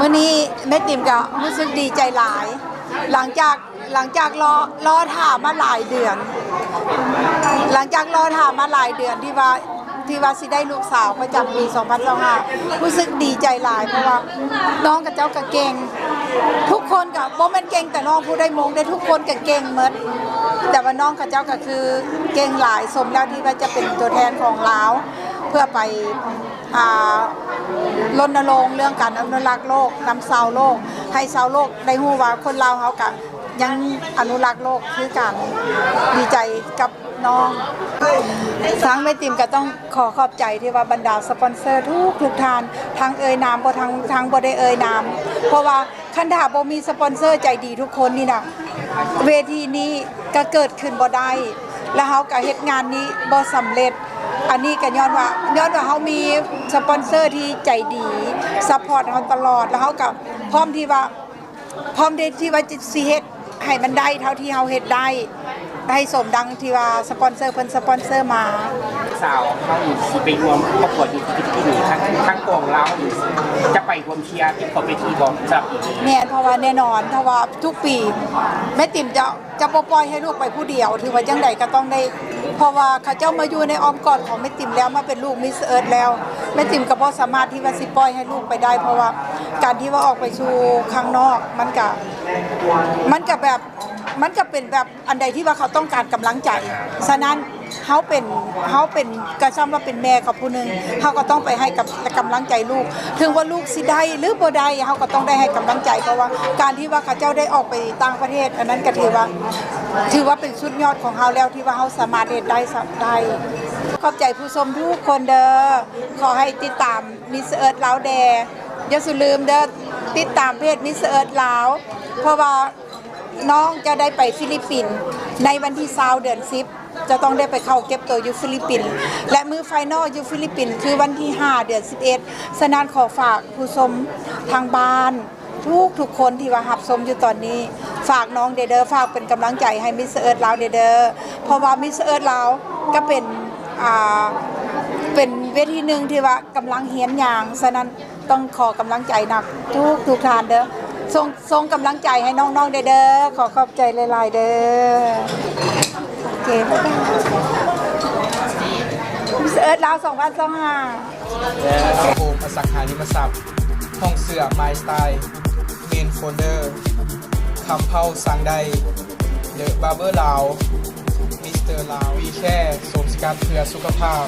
มื้อนี้แม่ติ๋มก็รู้สึกดีใจหลาย หลังจากรอถามมาหลายเดือน หลังจากรอถามมาหลายเดือนที่ว่าสิได้ลูกสาวประจำปี2025รู้สึกดีใจหลายเพราะว่าน้องกับเจ้าก็เก่งทุกคนก็บ่แม่นเก่งแต่น้องผู้ได้มงได้ทุกคนก็เก่งหมดแต่ว่าน้องกับเจ้าก็คือเก่งหลายสมแล้วที่ว่าจะเป็นตัวแทนของลาวเพื่อไปรณรงค์เรื่องการอนุรักษ์โลกนำชาวโลกให้ชาวโลกได้รู้ว่าคนลาวเฮาก็ยังอนุรักษ์โลกคือกันดีใจกับน้องทั้งแม่ติ๋มก็ต้องขอขอบใจที่ว่าบรรดาสปอนเซอร์ทุกท่านทั้งเอ่ยนามบ่ทั้งบ่ได้เอ่ยนามเพราะว่าคันถ้าบ่มีสปอนเซอร์ใจดีทุกคนนี่นะเวทีนี้ก็เกิดขึ้นบ่ได้แล้วเฮาก็เฮ็ดงานนี้บ่สำเร็จอันนี้ก็ย้อนว่าเฮามีสปอนเซอร์ที่ใจดีซัพพอร์ตเฮาตลอดแล้วเฮาก็พร้อมที่ว่าจะสิเฮ็ดให้มันได้เท่าที่เฮาเฮ็ดได้ให้สมดังที่ว่าสปอนเซอร์เพิ่นสปอนเซอร์มาสาวเขาอยู่สิไปรวมประกวดอยู่ที่นี่ทั้งกองเราจะไปรวมเชียร์ที่เขาไปที่บอกจับเนี่ยเพราะว่าแน่นอนเพราะว่าทุกปีแม่ติ๋มจะปล่อยให้ลูกไปผู้เดียวถือว่าจังไดก็ต้องได้เพราะว่าเขาเจ้ามาอยู่ในอ้อมกอดของแม่ติ๋มแล้วมาเป็นลูกมิสเอิร์ธแล้วแม่ติ๋มก็บ่สามารถที่ว่าสิปล่อยให้ลูกไปได้เพราะว่าการที่ว่าออกไปสู่ข้างนอกมันก็เป็นแบบอันใดที่ว่าเขาต้องการกำลังใจฉะนั้นเขาเป็นกระชั่ว่าเป็นแม่กับผู้หนึ่งเขาก็ต้องไปให้กำลังใจลูกถึงว่าลูกสิได้หรือบ่ได้เขาก็ต้องได้ให้กำลังใจเพราะว่าการที่ว่าเขาเจ้าได้ออกไปต่างประเทศอันนั้นก็ถือว่าเป็นสุดยอดของเขาแล้วที่ว่าเขาสามารถเฮ็ดได้ขอบใจผู้ชมทุกคนเด้อขอให้ติดตามมิสเอิร์ธลาวแดอย่าสุลืมเด้อติดตามเพจมิสเอิร์ธลาวเพราะว่าน้องจะได้ไปฟิลิปปินส์ในวันที่20เดือน10จะต้องได้ไปเข้าเก็บตัวอยู่ฟิลิปปินส์และมือไฟนอลอยู่ฟิลิปปินส์คือวันที่5เดือน11ฉะนั้นขอฝากผู้ชมทางบ้านทุกคนที่ว่ารับชมอยู่ตอนนี้ฝากน้องเด้อฝากเป็นกำลังใจให้มิสเอิร์ธลาวเด้อเพราะว่ามิสเอิร์ธลาวก็เป็นเวทีหนึ่งที่ว่ากำลังเฮียนอย่างฉะนั้นต้องขอกำลังใจหนักทุกท่านเด้อส่งกำลังใจให้น้องๆเด้อขอขอบใจหลายๆเด้อโอเคบ๊ายบายเอิร์ธลาว2025โอมอสังหาริมทรัพย์ห้องเสื้อไมสไตล์เมนโฟลเดอร์คำเผาสังใดเดอะบาร์เบอร์ลาวมิสเตอร์ลาววีแค่สมสกัดเพื่อสุขภาพ